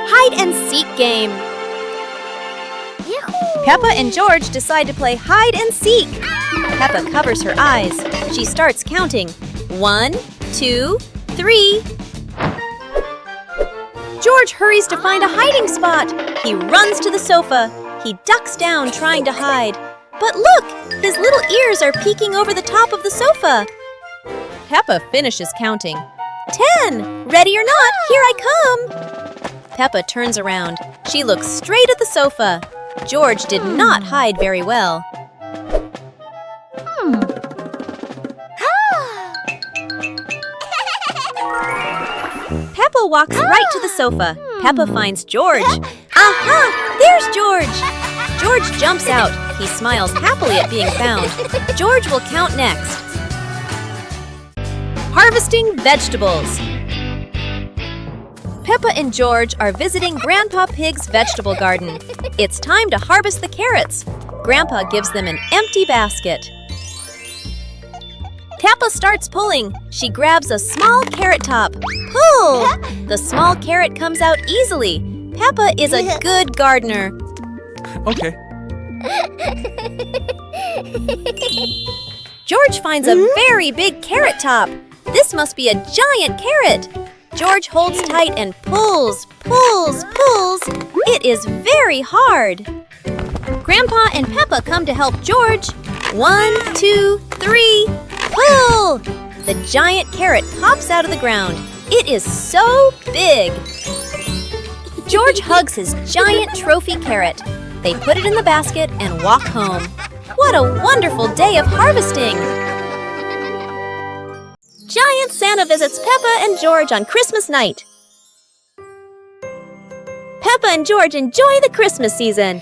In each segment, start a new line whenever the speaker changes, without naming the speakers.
hide-and-seek game. Peppa and George decide to play hide-and-seek. Peppa covers her eyes. She starts counting. 1, 2, 3. George hurries to find a hiding spot. He runs to the sofa. He ducks down trying to hide. But look! His little ears are peeking over the top of the sofa. Peppa finishes counting. 10! Ready or not, here I come! Peppa turns around. She looks straight at the sofa. George did not hide very well. Peppa walks right to the sofa. Peppa finds George. Aha! There's George! George jumps out. He smiles happily at being found. George will count next. Harvesting vegetables. Peppa and George are visiting Grandpa Pig's vegetable garden. It's time to harvest the carrots. Grandpa gives them an empty basket. Peppa starts pulling. She grabs a small carrot top. Pull! The small carrot comes out easily. Peppa is a good gardener.
Okay.
George finds a very big carrot top. This must be a giant carrot. George holds tight and pulls, pulls, pulls. It is very hard. Grandpa and Peppa come to help George. 1, 2, 3, pull! The giant carrot pops out of the ground. It is so big. George hugs his giant trophy carrot. They put it in the basket and walk home. What a wonderful day of harvesting! Giant Santa visits Peppa and George on Christmas night. Peppa and George enjoy the Christmas season.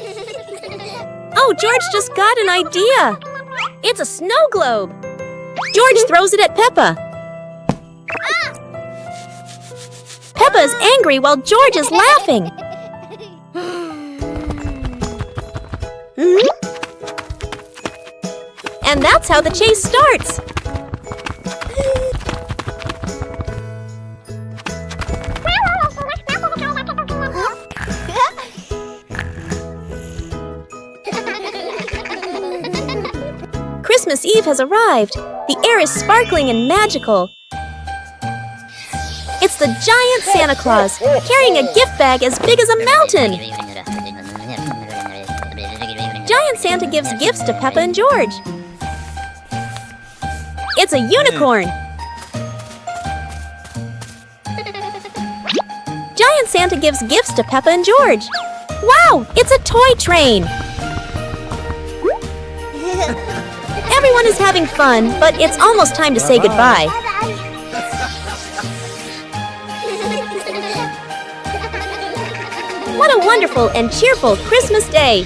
Oh, George just got an idea. It's a snow globe. George throws it at Peppa. Peppa is angry while George is laughing. And that's how the chase starts. Christmas Eve has arrived. The air is sparkling and magical. It's the giant Santa Claus, carrying a gift bag as big as a mountain. Giant Santa gives gifts to Peppa and George. It's a unicorn. Giant Santa gives gifts to Peppa and George. Wow, it's a toy train. Everyone is having fun, but it's almost time to say goodbye. What a wonderful and cheerful Christmas day!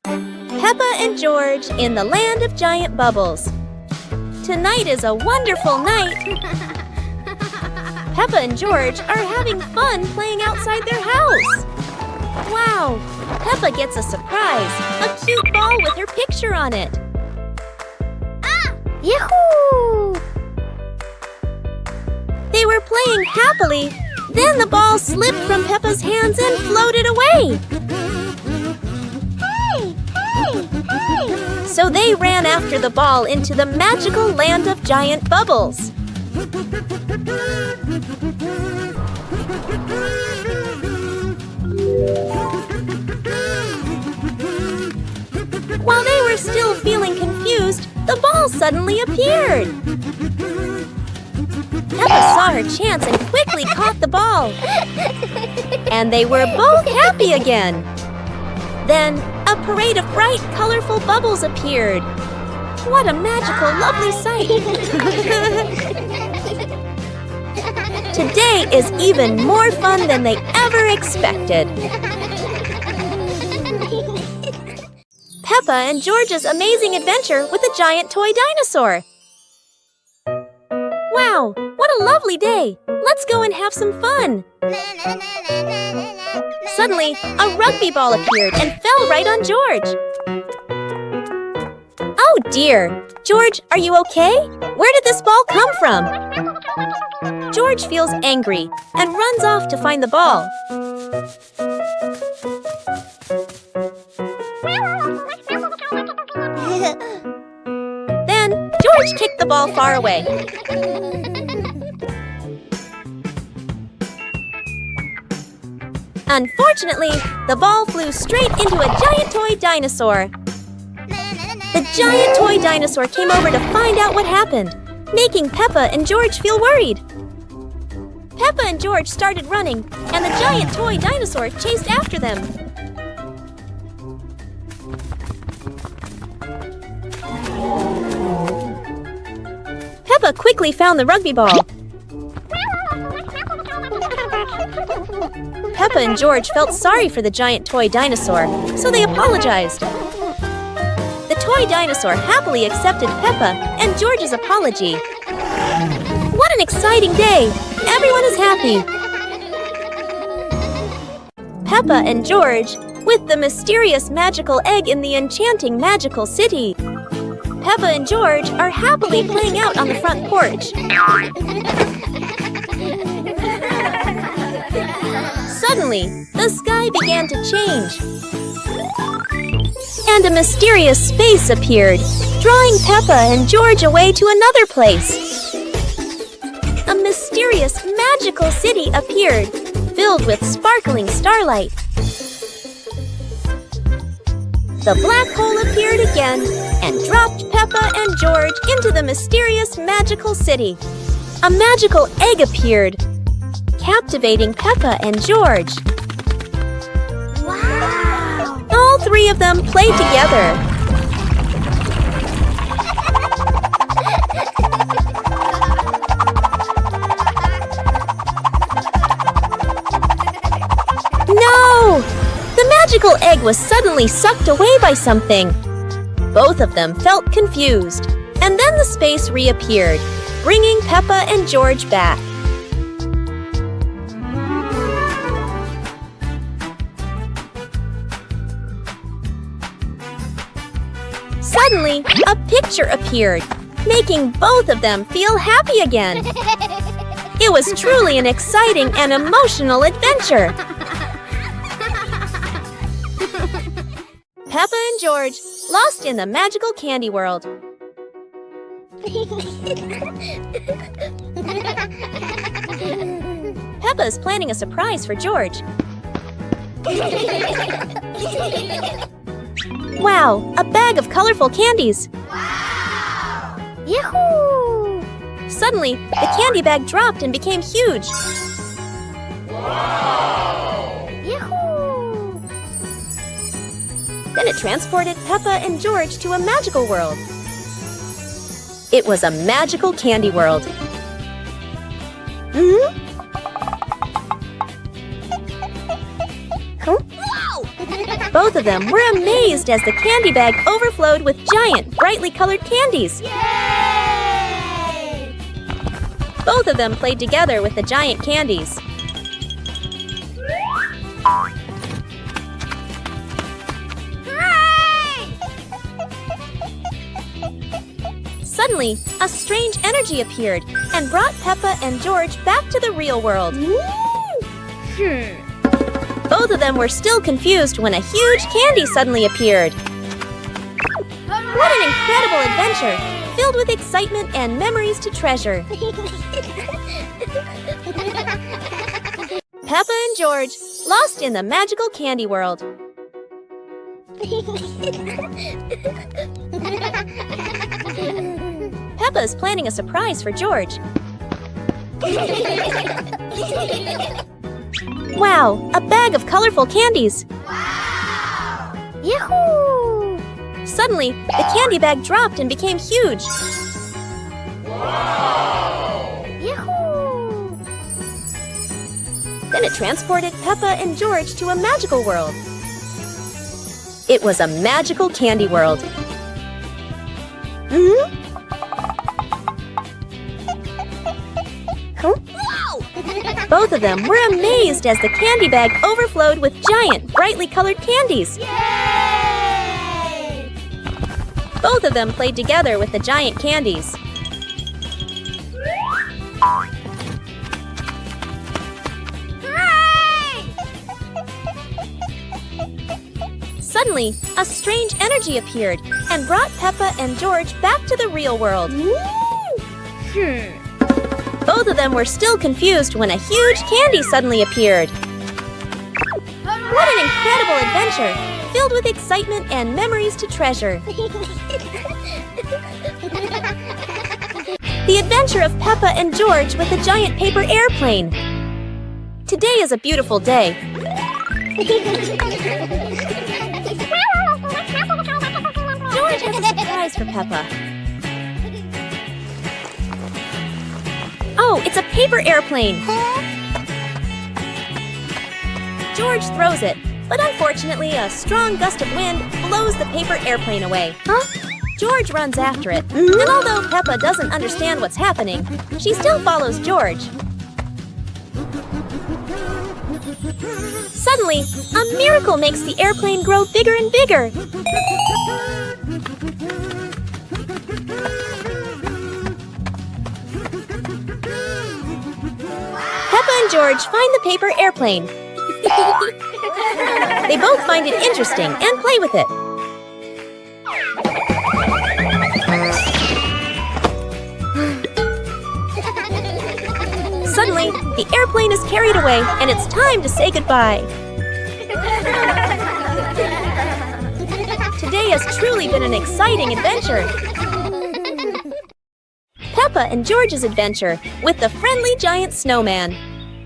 Peppa and George in the land of giant bubbles. Tonight is a wonderful night. Peppa and George are having fun playing outside their house. Wow! Peppa gets a surprise, a cute ball with her picture on it. Yahoo! They were playing happily. Then the ball slipped from Peppa's hands and floated away. Hey! So they ran after the ball into the magical land of giant bubbles. While they were still feeling confused, the ball suddenly appeared. Peppa saw her chance and quickly caught the ball. And they were both happy again. Then, a parade of bright, colorful bubbles appeared. What a magical, lovely sight. Today is even more fun than they ever expected. Peppa and George's amazing adventure with a giant toy dinosaur. Wow, what a lovely day! Let's go and have some fun! Suddenly, a rugby ball appeared and fell right on George. Oh dear! George, are you okay? Where did this ball come from? George feels angry and runs off to find the ball. Then, George kicked the ball far away. Unfortunately, the ball flew straight into a giant toy dinosaur. The giant toy dinosaur came over to find out what happened, making Peppa and George feel worried. Peppa and George started running, and the giant toy dinosaur chased after them. Peppa quickly found the rugby ball. Peppa and George felt sorry for the giant toy dinosaur, so they apologized. The toy dinosaur happily accepted Peppa and George's apology. What an exciting day! Everyone is happy. Peppa and George with the mysterious magical egg in the enchanting magical city. Peppa and George are happily playing out on the front porch. Suddenly, the sky began to change, and a mysterious space appeared, drawing Peppa and George away to another place. A mysterious magical city appeared, filled with sparkling starlight. The black hole appeared again and dropped Peppa and George into the mysterious magical city. A magical egg appeared, captivating Peppa and George. Wow! All three of them played together. No! The magical egg was suddenly sucked away by something. Both of them felt confused, and then the space reappeared, bringing Peppa and George back. Suddenly, a picture appeared, making both of them feel happy again. It was truly an exciting and emotional adventure. Peppa and George lost in the magical candy world. Peppa is planning a surprise for George. Wow, a bag of colorful candies! Wow! Yahoo! Suddenly, the candy bag dropped and became huge. Wow! Yahoo! Then it transported Peppa and George to a magical world. It was a magical candy world. Huh? Both of them were amazed as the candy bag overflowed with giant, brightly colored candies. Yay! Both of them played together with the giant candies. Hooray! Suddenly, a strange energy appeared and brought Peppa and George back to the real world. Both of them were still confused when a huge candy suddenly appeared. What an incredible adventure, filled with excitement and memories to treasure. Peppa and George lost in the magical candy world. Peppa is planning a surprise for George. Wow, a bag of colorful candies! Wow! Yahoo! Suddenly, the candy bag dropped and became huge. Wow! Yahoo! Then it transported Peppa and George to a magical world. It was a magical candy world. Huh? Both of them were amazed as the candy bag overflowed with giant, brightly colored candies. Yay! Both of them played together with the giant candies. Suddenly, a strange energy appeared and brought Peppa and George back to the real world. Both of them were still confused when a huge candy suddenly appeared. What an incredible adventure, filled with excitement and memories to treasure. The adventure of Peppa and George with a giant paper airplane. Today is a beautiful day. George has a surprise for Peppa. Oh, it's a paper airplane. George throws it, but unfortunately a strong gust of wind blows the paper airplane away. George runs after it, and although Peppa doesn't understand what's happening, she still follows George. Suddenly, a miracle makes the airplane grow bigger and bigger. Peppa and George find the paper airplane. They both find it interesting and play with it. Suddenly, the airplane is carried away and it's time to say goodbye. Today has truly been an exciting adventure. Peppa and George's adventure with the friendly giant snowman.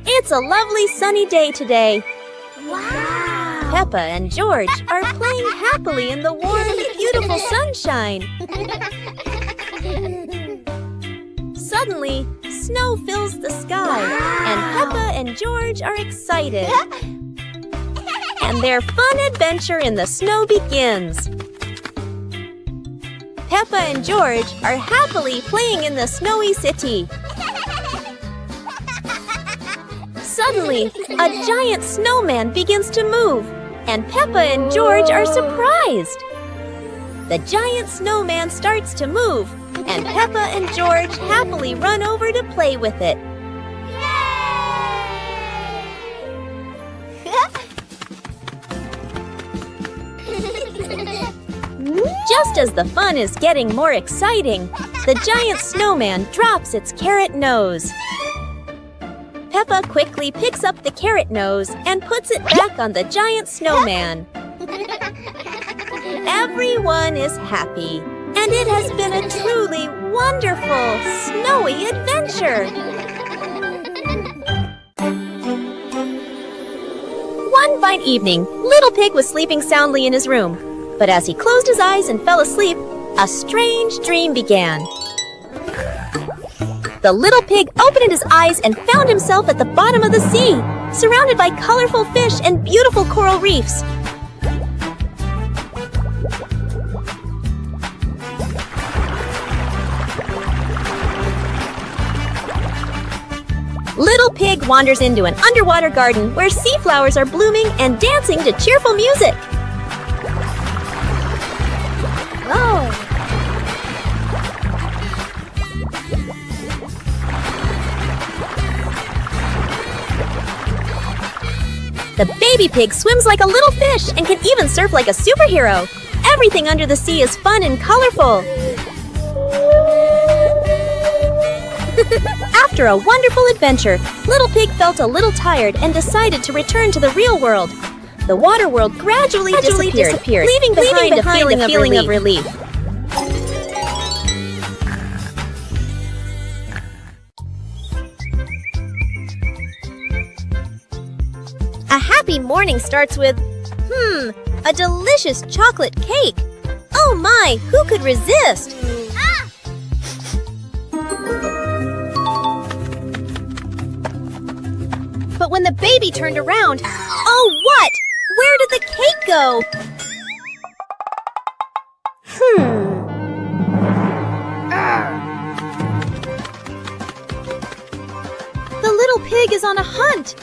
It's a lovely sunny day today. Wow! Peppa and George are playing happily in the warm, beautiful sunshine. Suddenly, snow fills the sky, and Peppa and George are excited. And their fun adventure in the snow begins. Peppa and George are happily playing in the snowy city. Suddenly, a giant snowman begins to move, and Peppa and George are surprised. The giant snowman starts to move, and Peppa and George happily run over to play with it. Just as the fun is getting more exciting, the giant snowman drops its carrot nose. Peppa quickly picks up the carrot nose and puts it back on the giant snowman. Everyone is happy, and it has been a truly wonderful, snowy adventure. One fine evening, Little Pig was sleeping soundly in his room. But as he closed his eyes and fell asleep, a strange dream began. The little pig opened his eyes and found himself at the bottom of the sea, surrounded by colorful fish and beautiful coral reefs. Little Pig wanders into an underwater garden where sea flowers are blooming and dancing to cheerful music. The baby pig swims like a little fish and can even surf like a superhero. Everything under the sea is fun and colorful. After a wonderful adventure, Little Pig felt a little tired and decided to return to the real world. The water world gradually disappeared, leaving behind a feeling of relief. A happy morning starts with, a delicious chocolate cake. Oh my, who could resist? But when the baby turned around, oh what? Where did the cake go? The little pig is on a hunt.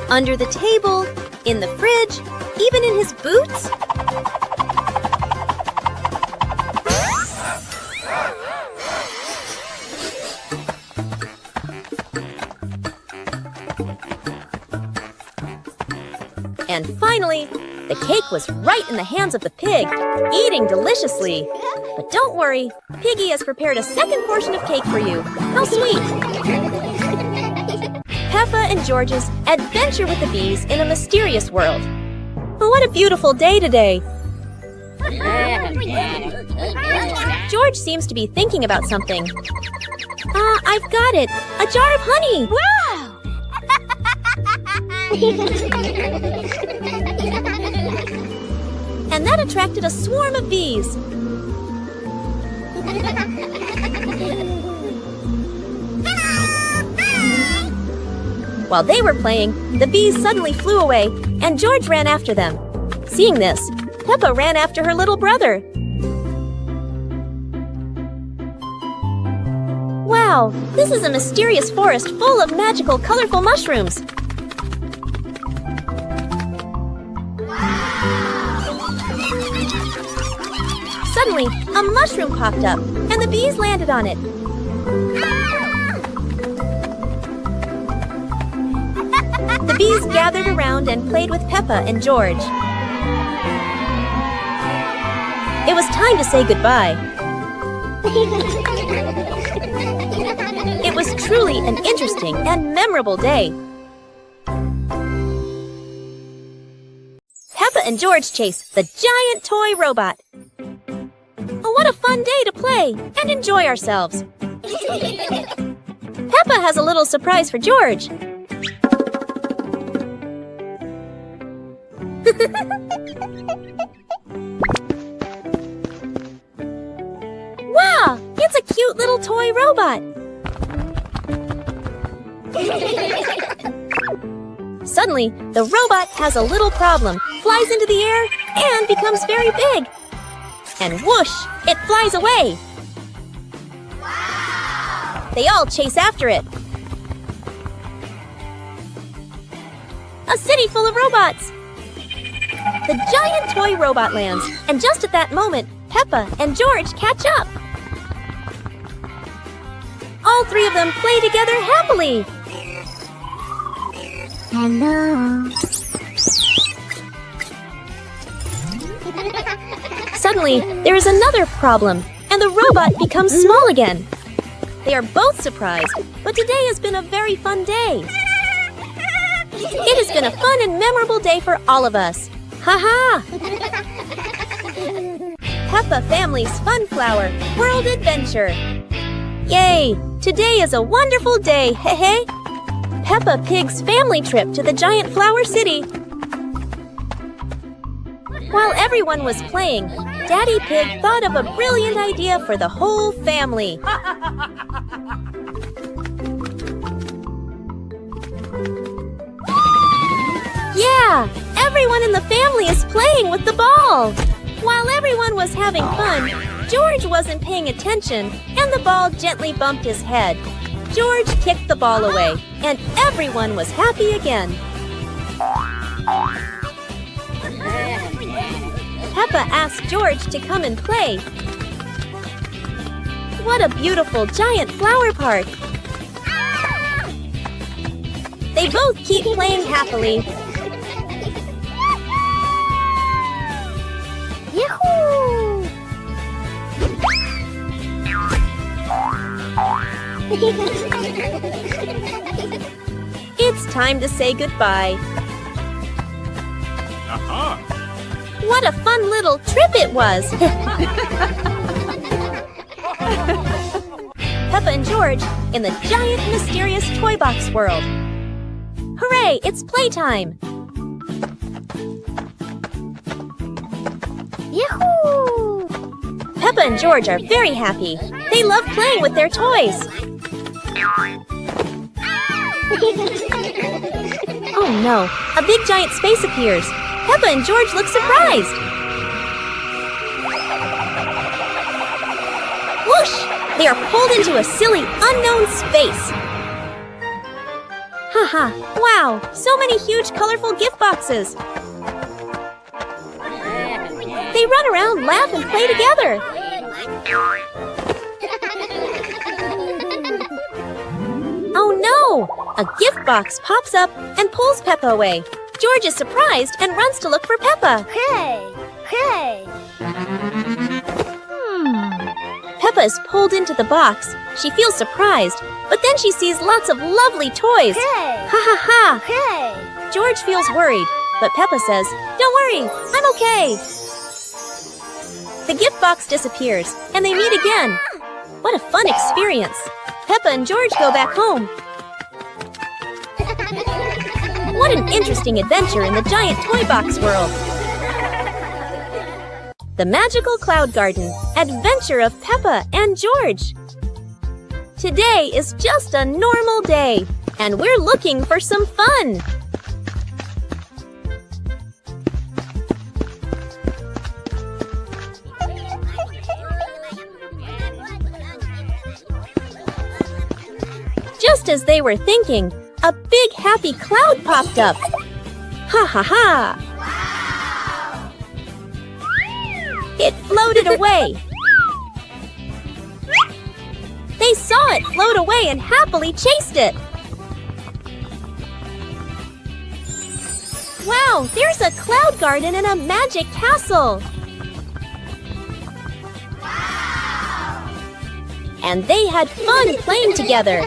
Under the table, in the fridge, even in his boots. And finally, The cake was right in the hands of the pig, eating deliciously. But don't worry, Piggy has prepared a second portion of cake for you. How sweet! Peppa and George's adventure with the bees in a mysterious world. What a beautiful day today! George seems to be thinking about something. I've got it! A jar of honey! Wow! And that attracted a swarm of bees. While they were playing, the bees suddenly flew away, and George ran after them. Seeing this, Peppa ran after her little brother. Wow, this is a mysterious forest full of magical, colorful mushrooms. Suddenly, a mushroom popped up, and the bees landed on it. The bees gathered around and played with Peppa and George. It was time to say goodbye. It was truly an interesting and memorable day. Peppa and George chased the giant toy robot. Oh, what a fun day to play and enjoy ourselves. Peppa has a little surprise for George. Wow, it's a cute little toy robot. Suddenly, the robot has a little problem, flies into the air, and becomes very big. And whoosh, it flies away. Wow. They all chase after it. A city full of robots. The giant toy robot lands, and just at that moment, Peppa and George catch up. All three of them play together happily.
Hello.
Suddenly, there is another problem, and the robot becomes small again. They are both surprised, but today has been a very fun day. It has been a fun and memorable day for all of us. Ha-ha! Peppa Family's Fun Flower World Adventure. Yay! Today is a wonderful day, hey! Peppa Pig's family trip to the giant flower city. While everyone was playing, Daddy Pig thought of a brilliant idea for the whole family. Yeah! Everyone in the family is playing with the ball! While everyone was having fun, George wasn't paying attention, and the ball gently bumped his head. George kicked the ball away, and everyone was happy again. Peppa asked George to come and play. What a beautiful giant flower park! They both keep playing happily.
Yahoo!
It's time to say goodbye. What a fun little trip it was! Peppa and George in the giant mysterious toy box world. Hooray, it's playtime!
Yahoo!
Peppa and George are very happy. They love playing with their toys. Oh no, a big giant space appears. Peppa and George look surprised. Whoosh! They are pulled into a silly, unknown space. Haha, wow, so many huge, colorful gift boxes. They run around, laugh, and play together. Oh no! A gift box pops up and pulls Peppa away. George is surprised and runs to look for Peppa.
Hey! Hey!
Peppa is pulled into the box. She feels surprised, but then she sees lots of lovely toys.
Hey!
Ha ha ha!
Hey!
George feels worried, but Peppa says, "Don't worry, I'm okay." The gift box disappears, and they meet again. What a fun experience! Peppa and George go back home. What an interesting adventure in the giant toy box world! The Magical Cloud Garden, Adventure of Peppa and George. Today is just a normal day, and we're looking for some fun. Just as they were thinking, a big happy cloud popped up. Ha ha ha! It floated away. They saw it float away and happily chased it. Wow, there's a cloud garden and a magic castle. And they had fun playing together.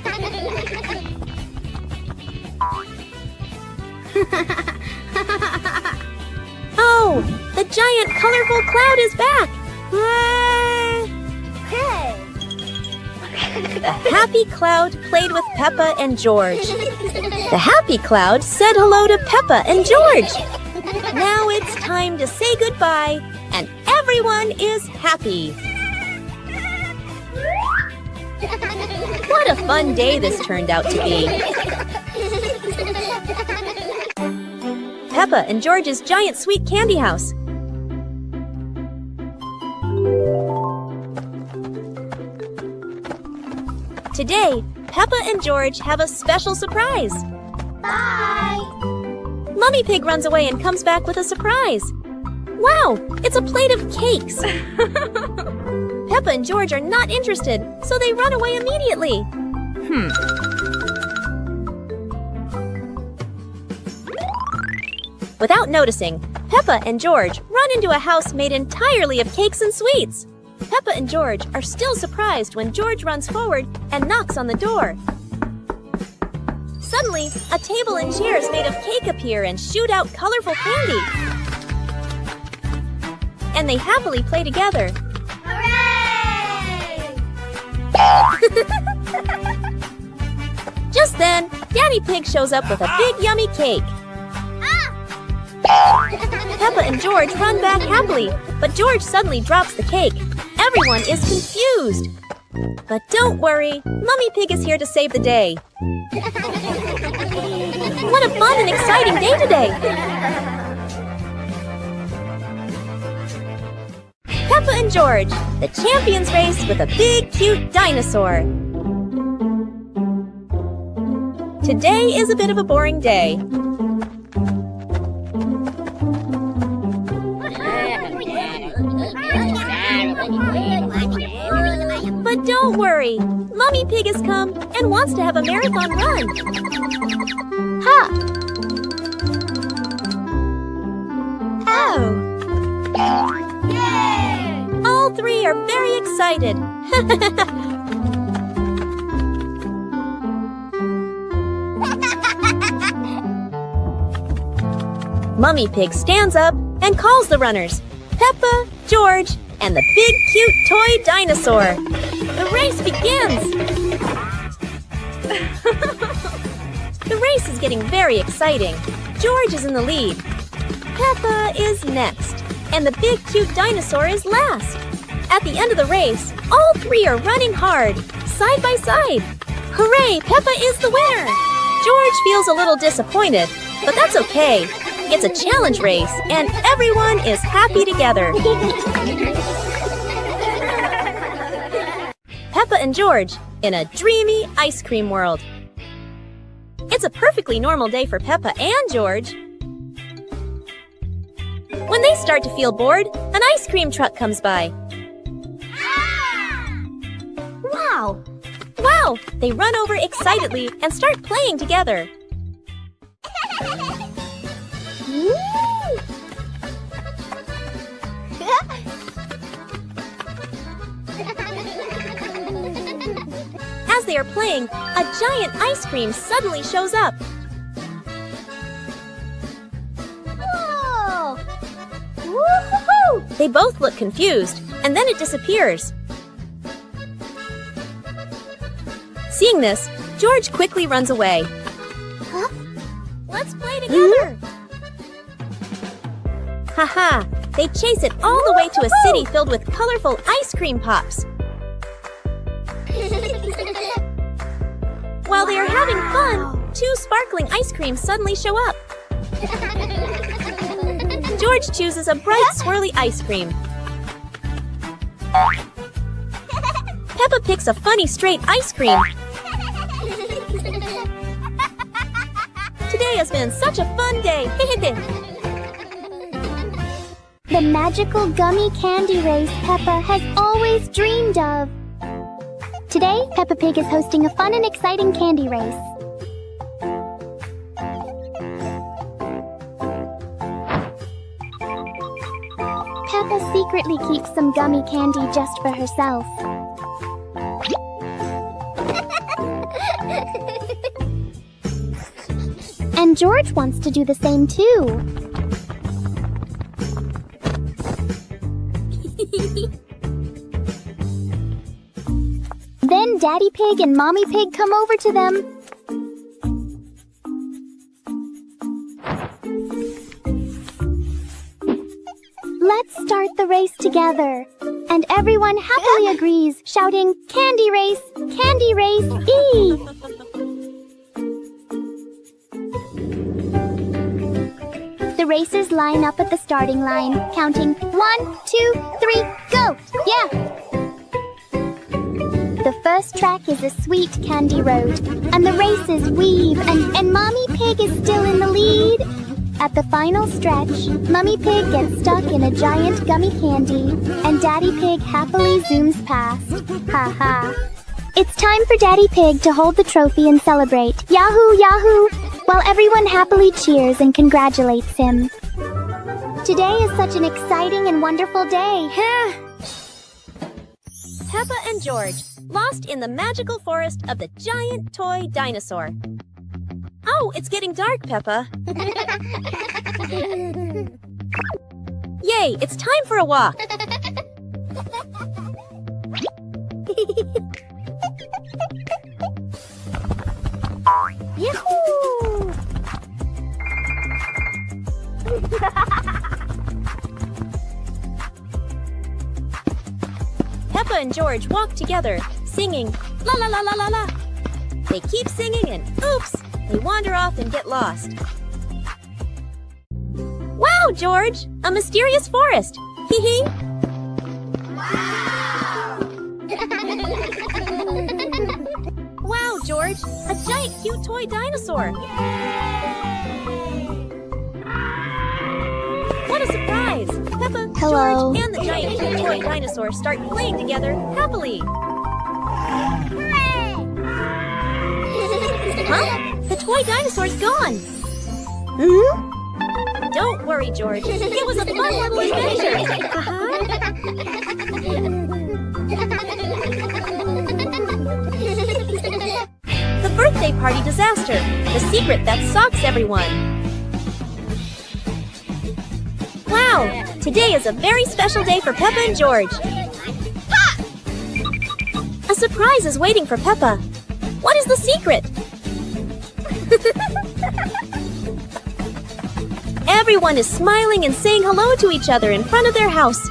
Oh, the giant colorful cloud is back!
Hey!
The happy cloud played with Peppa and George. The happy cloud said hello to Peppa and George. Now it's time to say goodbye, and everyone is happy. What a fun day this turned out to be. Peppa and George's giant sweet candy house. Today, Peppa and George have a special surprise.
Bye!
Mummy Pig runs away and comes back with a surprise. Wow, it's a plate of cakes. Peppa and George are not interested, so they run away immediately. Without noticing, Peppa and George run into a house made entirely of cakes and sweets. Peppa and George are still surprised when George runs forward and knocks on the door. Suddenly, a table and chairs made of cake appear and shoot out colorful candy. And they happily play together.
Hooray!
Just then, Daddy Pig shows up with a big yummy cake. Peppa and George run back happily, but George suddenly drops the cake. Everyone is confused. But don't worry, Mummy Pig is here to save the day. What a fun and exciting day today! Peppa and George, the champions race with a big, cute dinosaur. Today is a bit of a boring day. But don't worry, Mummy Pig has come and wants to have a marathon run. Ha! Oh!
Yay!
All three are very excited. Mummy Pig stands up and calls the runners, Peppa, George, and the big cute toy dinosaur. The race begins! The race is getting very exciting. George is in the lead. Peppa is next, and the big cute dinosaur is last. At the end of the race, all three are running hard, side by side. Hooray, Peppa is the winner! George feels a little disappointed, but that's okay. It's a challenge race, and everyone is happy together. Peppa and George in a dreamy ice cream world. It's a perfectly normal day for Peppa and George. When they start to feel bored, an ice cream truck comes by.
Wow!
Wow! They run over excitedly and start playing together. they are playing, a giant ice cream suddenly shows up.
Whoa! Woohoo!
They both look confused, and then it disappears. Seeing this, George quickly runs away.
Huh?
Let's play together! Haha! They chase it all the way to a city filled with colorful ice cream pops. While they are having fun, 2 sparkling ice creams suddenly show up. George chooses a bright, swirly ice cream. Peppa picks a funny, straight ice cream. Today has been such a fun day.
The magical gummy candy race Peppa has always dreamed of. Today, Peppa Pig is hosting a fun and exciting candy race. Peppa secretly keeps some gummy candy just for herself. And George wants to do the same too. Then Daddy Pig and Mommy Pig come over to them. Let's start the race together. And everyone happily agrees, shouting, "Candy race! Candy race! E!" The racers line up at the starting line, counting 1, 2, 3, go! Yeah! The first track is a sweet candy road, and the races weave, and Mommy Pig is still in the lead. At the final stretch, Mummy Pig gets stuck in a giant gummy candy, and Daddy Pig happily zooms past. Ha ha. It's time for Daddy Pig to hold the trophy and celebrate. Yahoo, yahoo! While everyone happily cheers and congratulates him. Today is such an exciting and wonderful day.
Peppa and George, lost in the magical forest of the giant toy dinosaur. Oh, it's getting dark, Peppa. Yay, it's time for a walk.
Yahoo!
Peppa and George walk together, singing la la la la la la. They keep singing and oops, they wander off and get lost. Wow, George, a mysterious forest. Hee hee. Wow, George, a giant cute toy dinosaur. What a surprise! Peppa,
Hello.
George, and the giant cute toy dinosaur start playing together happily. Huh? The toy dinosaur's gone. Don't worry, George. It was a fun little adventure. The birthday party disaster. The secret that shocks everyone. Wow! Today is a very special day for Peppa and George. A surprise is waiting for Peppa. What is the secret? Everyone is smiling and saying hello to each other in front of their house.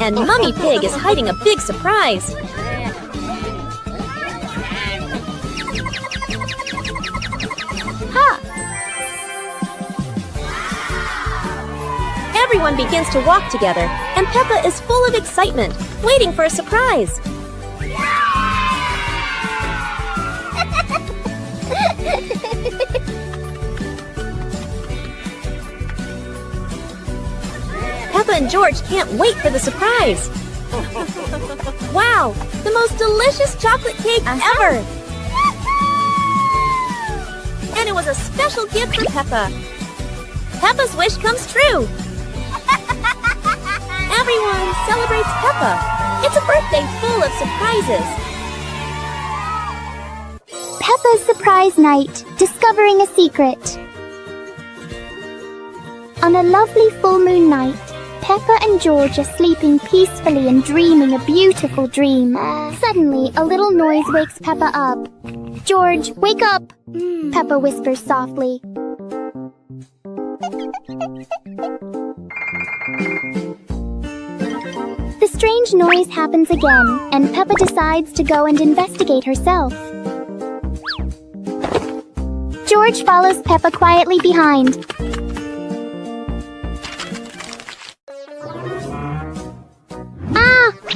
And Mummy Pig is hiding a big surprise. Ha! Everyone begins to walk together, and Peppa is full of excitement, waiting for a surprise. Peppa and George can't wait for the surprise. Wow, the most delicious chocolate cake ever! And it was a special gift for Peppa. Peppa's wish comes true. Everyone celebrates Peppa. It's a birthday full of surprises.
Peppa's surprise night, discovering a secret. On a lovely full moon night, Peppa and George are sleeping peacefully and dreaming a beautiful dream. Suddenly, a little noise wakes Peppa up. "George, wake up!" Peppa whispers softly. The strange noise happens again, and Peppa decides to go and investigate herself. George follows Peppa quietly behind.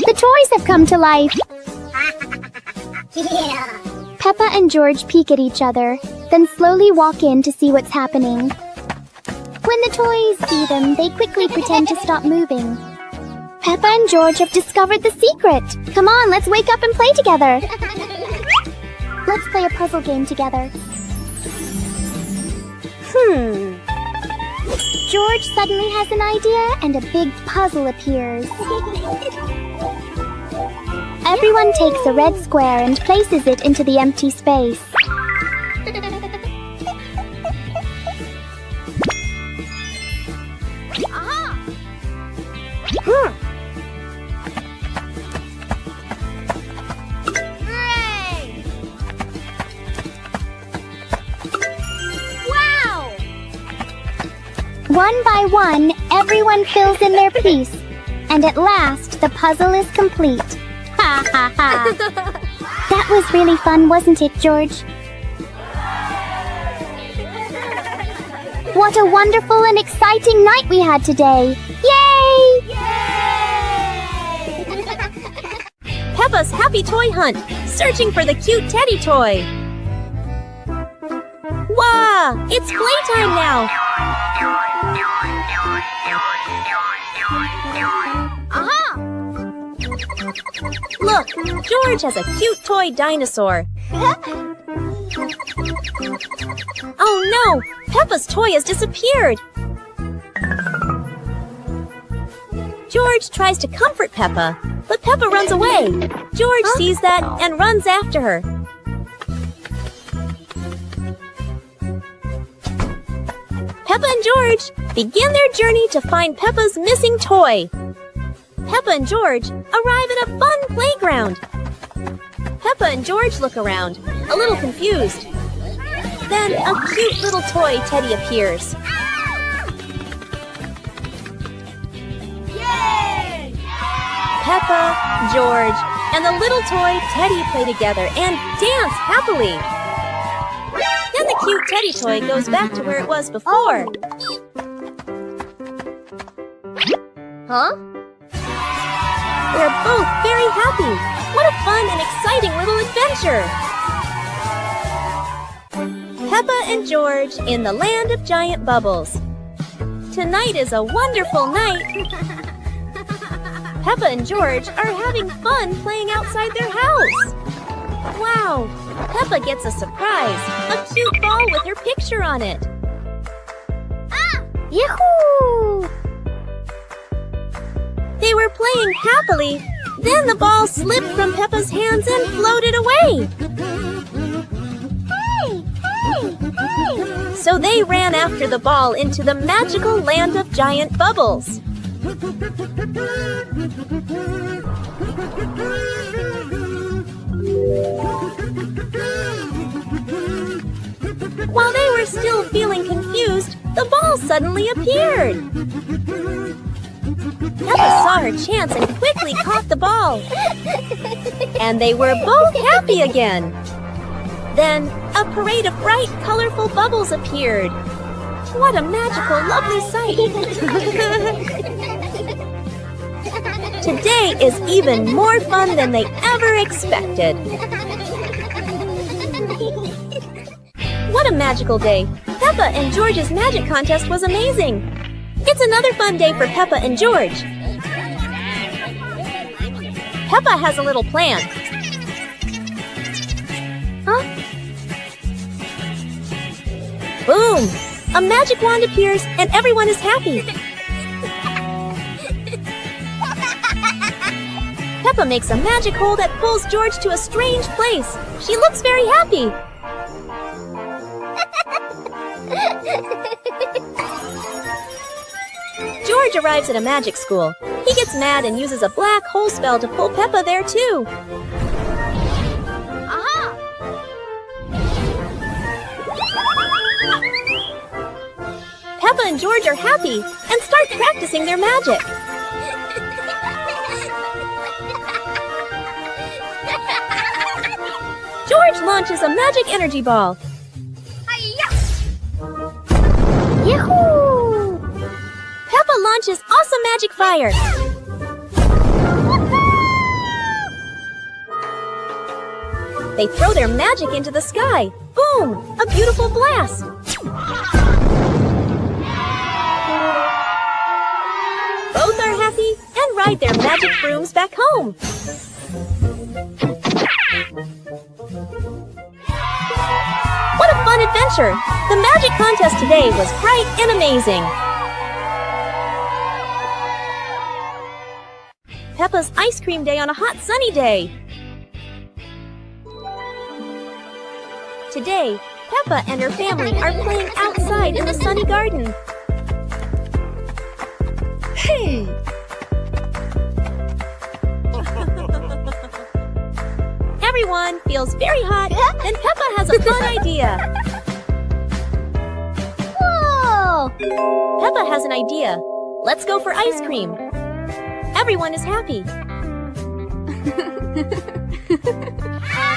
The toys have come to life! Peppa and George peek at each other, then slowly walk in to see what's happening. When the toys see them, they quickly pretend to stop moving. Peppa and George have discovered the secret! Come on, let's wake up and play together! Let's play a puzzle game together. George suddenly has an idea and a big puzzle appears. Everyone takes a red square and places it into the empty space. One by one, everyone fills in their piece, and at last, the puzzle is complete. Ha ha ha! That was really fun, wasn't it, George? What a wonderful and exciting night we had today! Yay!
Peppa's happy toy hunt, searching for the cute teddy toy. Wow! It's playtime now! Aha! Look, George has a cute toy dinosaur. Oh no! Peppa's toy has disappeared! George tries to comfort Peppa, but Peppa runs away. George sees that and runs after her. Peppa and George begin their journey to find Peppa's missing toy. Peppa and George arrive at a fun playground. Peppa and George look around, a little confused. Then a cute little toy teddy appears. Yay! Peppa, George, and the little toy teddy play together and dance happily. Then the cute teddy toy goes back to where it was before. Huh? They're both very happy. What a fun and exciting little adventure! Peppa and George in the land of giant bubbles. Tonight is a wonderful night. Peppa and George are having fun playing outside their house. Wow! Peppa gets a surprise, a cute ball with her picture on it.
Yahoo!
They were playing happily. Then the ball slipped from Peppa's hands and floated away.
Hey!
So they ran after the ball into the magical land of giant bubbles. While they were still feeling confused, the ball suddenly appeared. Peppa saw her chance and quickly caught the ball. And they were both happy again. Then a parade of bright, colorful bubbles appeared. What a magical, lovely sight. Today is even more fun than they ever expected. What a magical day. Peppa and George's magic contest was amazing. It's another fun day for Peppa and George. Peppa has a little plan. Huh? Boom! A magic wand appears and everyone is happy. Peppa makes a magic hole that pulls George to a strange place. She looks very happy. George arrives at a magic school. He gets mad and uses a black hole spell to pull Peppa there too.
Aha!
Peppa and George are happy and start practicing their magic. George launches a magic energy ball.
Yahoo!
Peppa launches awesome magic fire. They throw their magic into the sky. Boom! A beautiful blast. Both are happy and ride their magic brooms back home. What a fun adventure! The magic contest today was bright and amazing. Peppa's ice cream day on a hot sunny day. Today, Peppa and her family are playing outside in the sunny garden. Hey! Everyone feels very hot, and Peppa has a fun idea.
Whoa!
Peppa has an idea. Let's go for ice cream. Everyone is happy.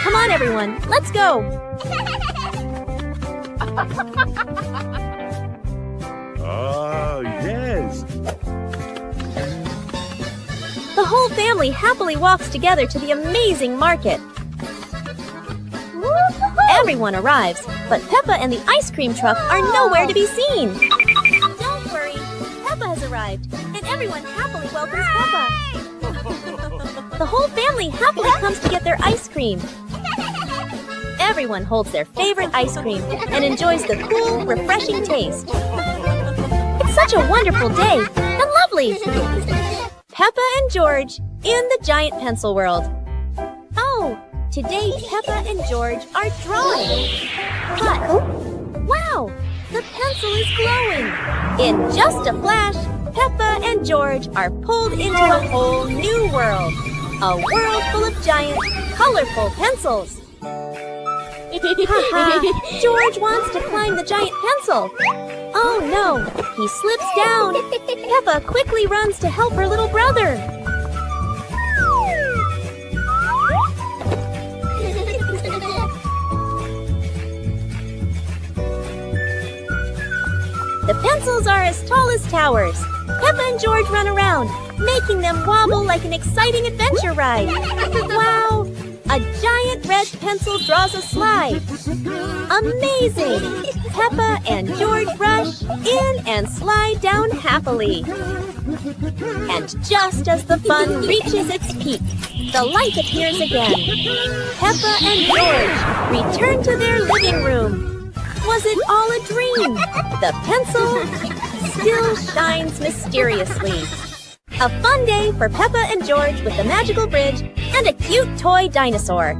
Come on, everyone. Let's go.
Ah, yes.
The whole family happily walks together to the amazing market. Everyone arrives, but Peppa and the ice cream truck are nowhere to be seen. Don't worry, Peppa has arrived, and everyone happily welcomes Peppa. The whole family happily comes to get their ice cream. Everyone holds their favorite ice cream and enjoys the cool, refreshing taste. It's such a wonderful day and lovely. Peppa and George in the giant pencil world. Oh, today Peppa and George are drawing. But, wow, the pencil is glowing. In just a flash, Peppa and George are pulled into a whole new world. A world full of giant, colorful pencils. Haha, George wants to climb the giant pencil. Oh no, he slips down. Peppa quickly runs to help her little brother. The pencils are as tall as towers. Peppa and George run around, making them wobble like an exciting adventure ride. Wow! A giant red pencil draws a slide. Amazing! Peppa and George rush in and slide down happily. And just as the fun reaches its peak, the light appears again. Peppa and George return to their living room. Was it all a dream? The pencil still shines mysteriously. A fun day for Peppa and George with the magical bridge and a cute toy dinosaur.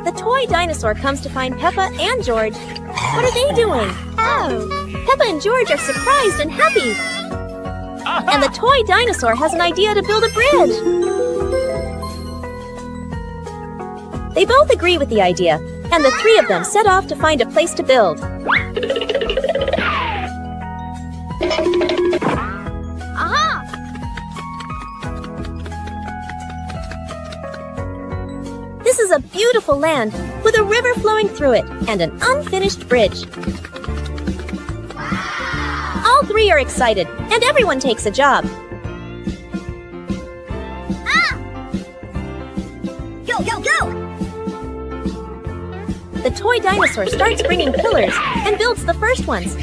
The toy dinosaur comes to find Peppa and George. What are they doing? Oh, Peppa and George are surprised and happy. And the toy dinosaur has an idea to build a bridge. They both agree with the idea, and the three of them set off to find a place to build.
Aha!
This is a beautiful land with a river flowing through it and an unfinished bridge. All three are excited, and everyone takes a job.
Go, go, go!
The toy dinosaur starts bringing pillars and builds the first ones.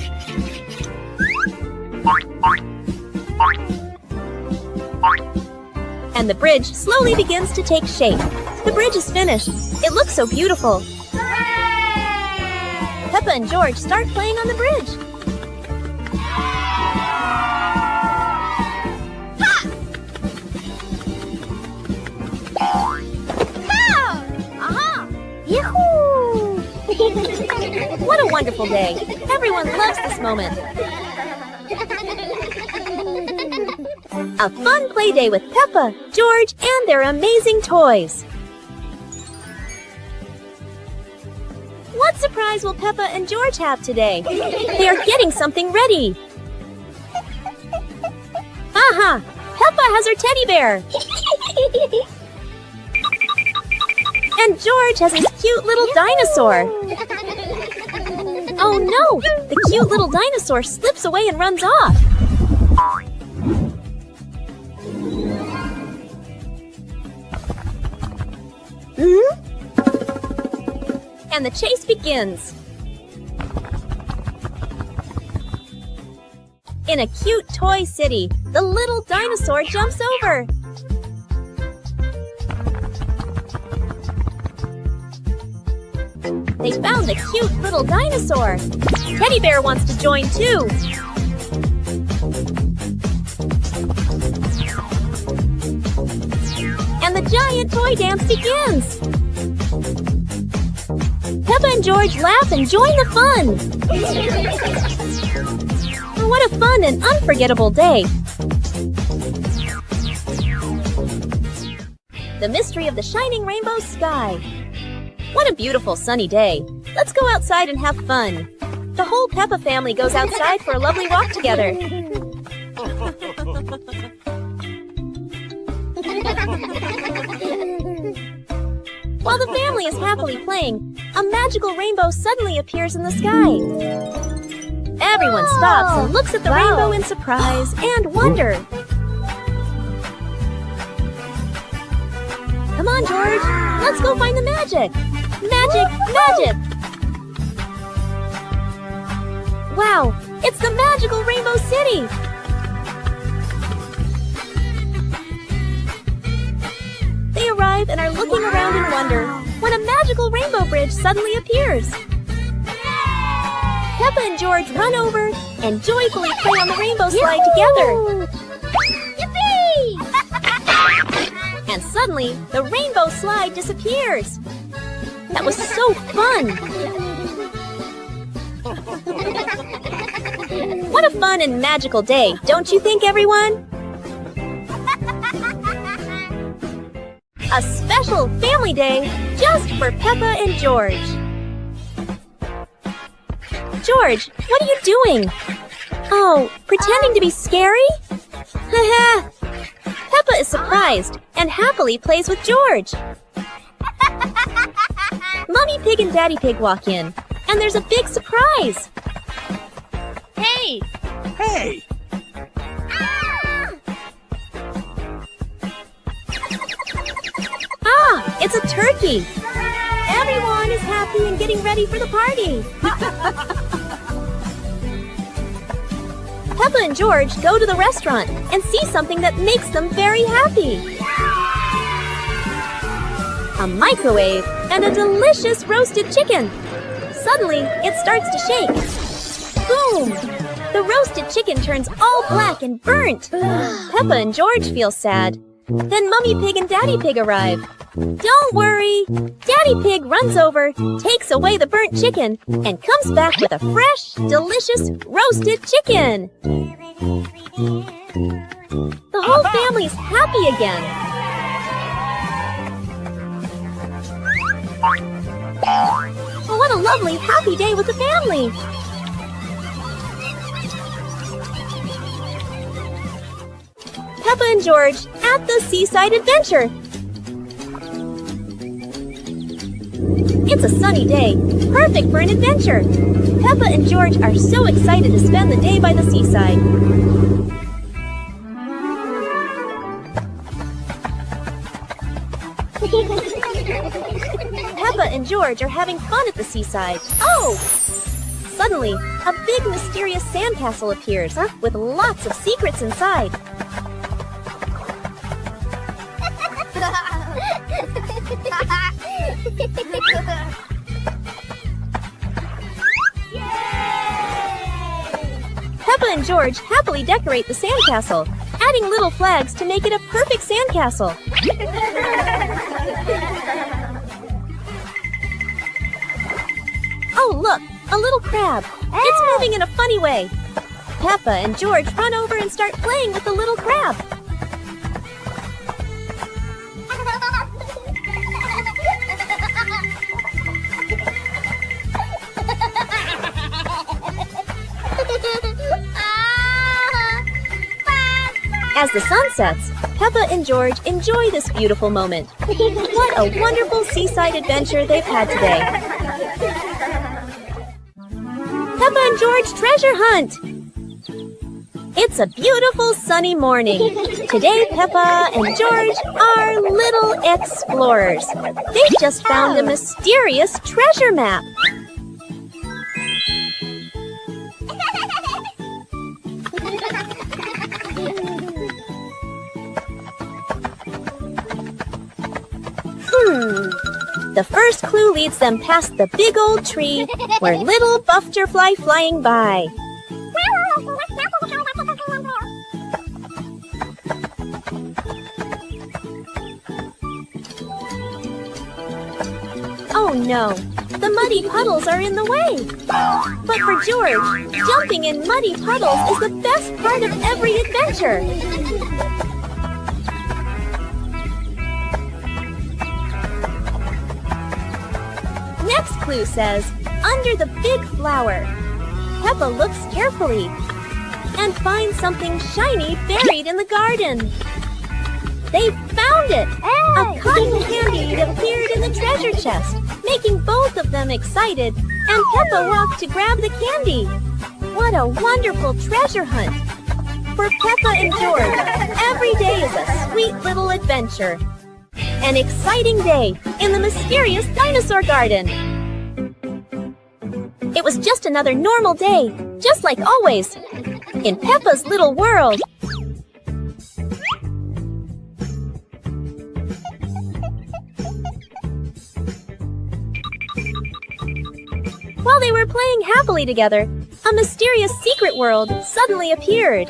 And the bridge slowly begins to take shape. The bridge is finished. It looks so beautiful. Peppa and George start playing on the bridge. wonderful day. Everyone loves this moment. A fun play day with Peppa, George, and their amazing toys. What surprise will Peppa and George have today? They are getting something ready. Aha! Peppa has her teddy bear. And George has his cute little dinosaur. Oh no! The cute little dinosaur slips away and runs off. And the chase begins. In a cute toy city, the little dinosaur jumps over. They found the cute little dinosaur. Teddy Bear wants to join too. And the giant toy dance begins. Peppa and George laugh and join the fun. What a fun and unforgettable day. The mystery of the shining rainbow sky. What a beautiful sunny day. Let's go outside and have fun. The whole Peppa family goes outside for a lovely walk together. While the family is happily playing, a magical rainbow suddenly appears in the sky. Everyone stops and looks at the rainbow in surprise and wonder. Come on, George. Let's go find the magic. Magic, magic. Wow, it's the magical Rainbow City. They arrive and are looking around in wonder when a magical rainbow bridge suddenly appears. Peppa and George run over and joyfully play on the rainbow slide together. Yippee! And suddenly, the rainbow slide disappears. That was so fun! What a fun and magical day, don't you think, everyone? A special family day just for Peppa and George. George, what are you doing? Oh, pretending to be scary? Haha! Peppa is surprised and happily plays with George. Mommy Pig and Daddy Pig walk in, and there's a big surprise. Hey!
Hey!
Ah, it's a turkey. Everyone is happy and getting ready for the party. Peppa and George go to the restaurant and see something that makes them very happy. A microwave and a delicious roasted chicken. Suddenly, it starts to shake. Boom! The roasted chicken turns all black and burnt. Peppa and George feel sad. Then Mummy Pig and Daddy Pig arrive. Don't worry! Daddy Pig runs over, takes away the burnt chicken, and comes back with a fresh, delicious roasted chicken. The whole family's happy again. Oh, what a lovely, happy day with the family! Peppa and George at the seaside adventure. It's a sunny day, perfect for an adventure. Peppa and George are so excited to spend the day by the seaside. Peppa and George are having fun at the seaside. Oh! Suddenly, a big mysterious sandcastle appears with lots of secrets inside. Peppa and George happily decorate the sandcastle, adding little flags to make it a perfect sandcastle. Oh, look! A little crab. It's moving in a funny way. Peppa and George run over and start playing with the little crab. As the sun sets, Peppa and George enjoy this beautiful moment. What a wonderful seaside adventure they've had today. Peppa and George treasure hunt! It's a beautiful sunny morning. Today, Peppa and George are little explorers. They've just found a mysterious treasure map. The first clue leads them past the big old tree where little buffter fly flying by. Oh no, the muddy puddles are in the way. But for George, jumping in muddy puddles is the best part of every adventure. Next clue says, under the big flower. Peppa looks carefully and finds something shiny buried in the garden. They found it! A cotton candy appeared in the treasure chest, making both of them excited, and Peppa walked to grab the candy. What a wonderful treasure hunt! For Peppa and George, every day is a sweet little adventure. An exciting day in the mysterious dinosaur garden. It was just another normal day, just like always, in Peppa's little world. While they were playing happily together, a mysterious secret world suddenly appeared.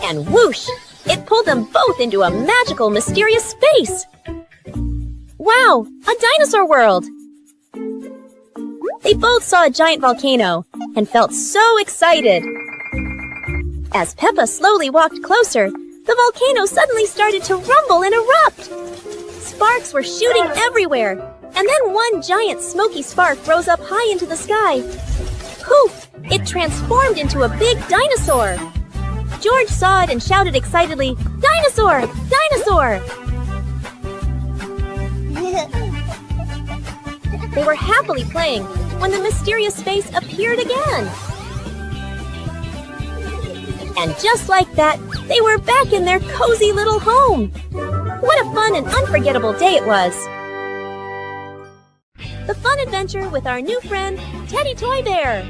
And whoosh! It pulled them both into a magical, mysterious space! Wow! A dinosaur world! They both saw a giant volcano and felt so excited. As Peppa slowly walked closer, the volcano suddenly started to rumble and erupt. Sparks were shooting everywhere, and then one giant smoky spark rose up high into the sky. Poof! It transformed into a big dinosaur! George saw it and shouted excitedly, "Dinosaur! Dinosaur!" They were happily playing when the mysterious face appeared again. And just like that, they were back in their cozy little home. What a fun and unforgettable day it was. The fun adventure with our new friend, Teddy Toy Bear.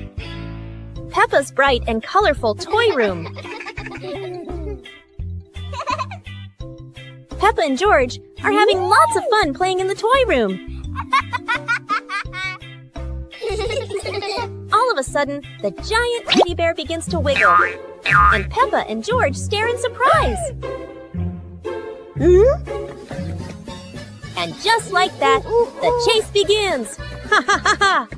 Peppa's bright and colorful toy room. Peppa and George are having lots of fun playing in the toy room. All of a sudden, the giant teddy bear begins to wiggle, and Peppa and George stare in surprise. And just like that, the chase begins. Ha ha ha ha!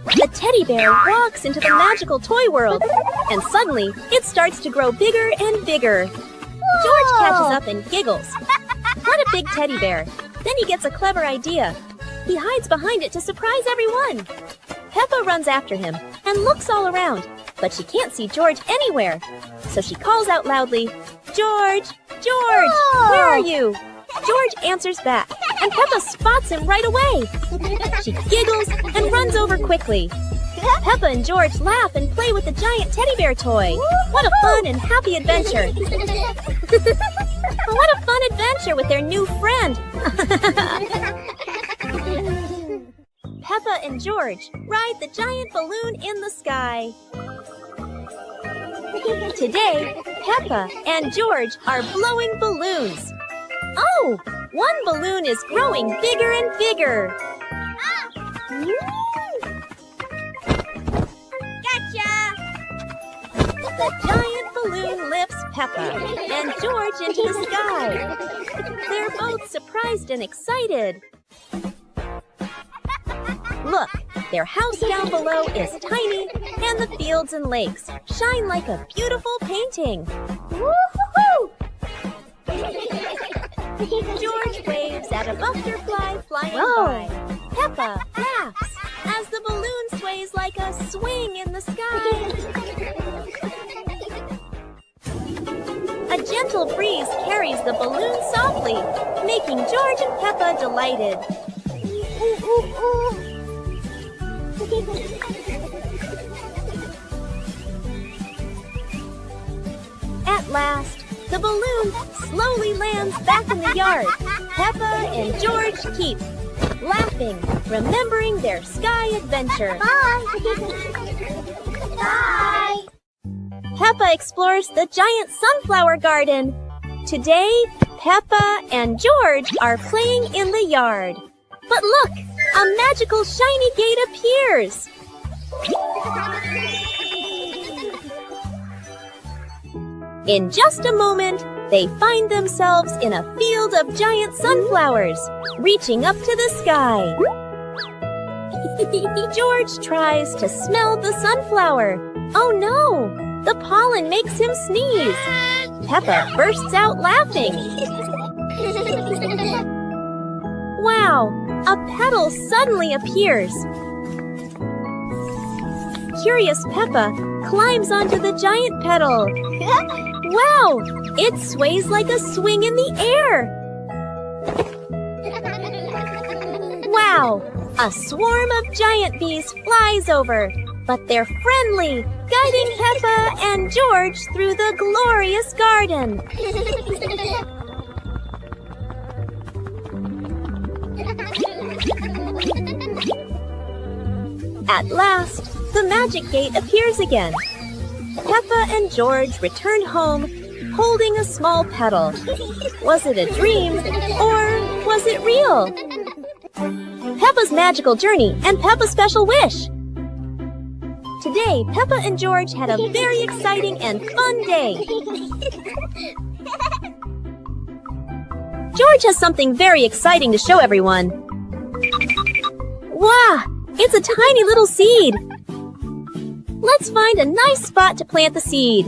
The teddy bear walks into the magical toy world, and suddenly it starts to grow bigger and bigger. George catches up and giggles. What a big teddy bear! Then he gets a clever idea. He hides behind it to surprise everyone. Peppa runs after him and looks all around, but she can't see George anywhere. So she calls out loudly, "George! George! Where are you?" George answers back, and Peppa spots him right away. She giggles and runs over quickly. Peppa and George laugh and play with the giant teddy bear toy. What a fun and happy adventure. What a fun adventure with their new friend. Peppa and George ride the giant balloon in the sky. Today, Peppa and George are blowing balloons. Oh, one balloon is growing bigger and bigger. Gotcha! The giant balloon lifts Peppa and George into the sky. They're both surprised and excited. Look, their house down below is tiny, and the fields and lakes shine like a beautiful painting. Woo-hoo-hoo! George waves at a butterfly flying by. Peppa laughs as the balloon sways like a swing in the sky. A gentle breeze carries the balloon softly, making George and Peppa delighted. At last, the balloon slowly lands back in the yard. Peppa and George keep laughing, remembering their sky adventure.
Bye! Bye!
Peppa explores the giant sunflower garden. Today, Peppa and George are playing in the yard. But look, a magical shiny gate appears. In just a moment, they find themselves in a field of giant sunflowers, reaching up to the sky. George tries to smell the sunflower. Oh no! The pollen makes him sneeze. Peppa bursts out laughing. Wow! A petal suddenly appears. Curious Peppa climbs onto the giant petal. Wow! It sways like a swing in the air. Wow! A swarm of giant bees flies over, but they're friendly, guiding Peppa and George through the glorious garden. At last, the magic gate appears again. Peppa and George return home, holding a small petal. Was it a dream, or was it real? Peppa's magical journey and Peppa's special wish. Today, Peppa and George had a very exciting and fun day. George has something very exciting to show everyone. Wow! It's a tiny little seed. Let's find a nice spot to plant the seed.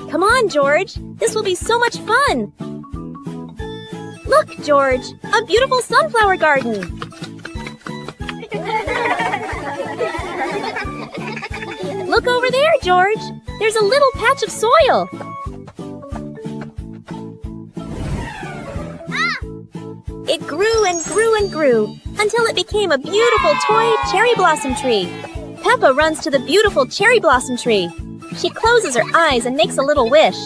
Come on, George. This will be so much fun. Look, George, a beautiful sunflower garden. Look over there, George. There's a little patch of soil. It grew and grew and grew until it became a beautiful toy cherry blossom tree. Peppa runs to the beautiful cherry blossom tree. She closes her eyes and makes a little wish.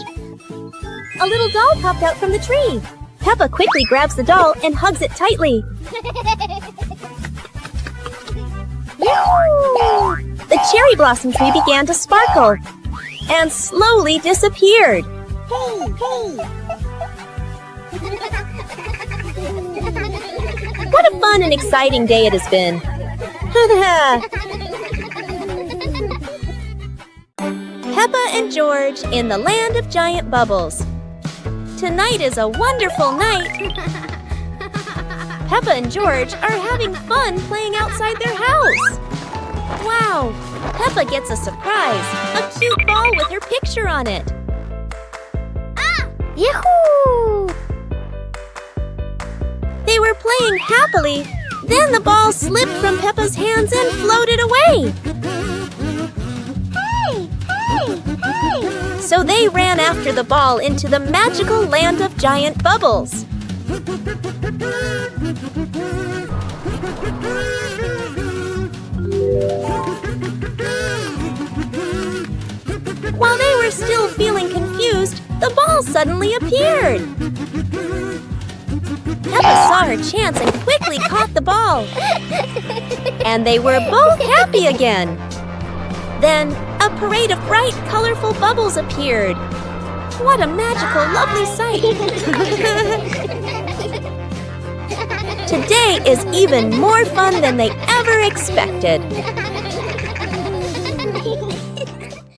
A little doll popped out from the tree. Peppa quickly grabs the doll and hugs it tightly. The cherry blossom tree began to sparkle and slowly disappeared.
Hey, hey!
What a fun and exciting day it has been. Peppa and George in the land of giant bubbles. Tonight is a wonderful night. Peppa and George are having fun playing outside their house. Wow! Peppa gets a surprise, a cute ball with her picture on it.
Yahoo!
They were playing happily. Then the ball slipped from Peppa's hands and floated away.
Hey! Hey! Hey!
So they ran after the ball into the magical land of giant bubbles. While they were still feeling confused, the ball suddenly appeared. Peppa saw her chance and quickly caught the ball. And they were both happy again. Then, a parade of bright, colorful bubbles appeared. What a magical, lovely sight. Today is even more fun than they ever expected.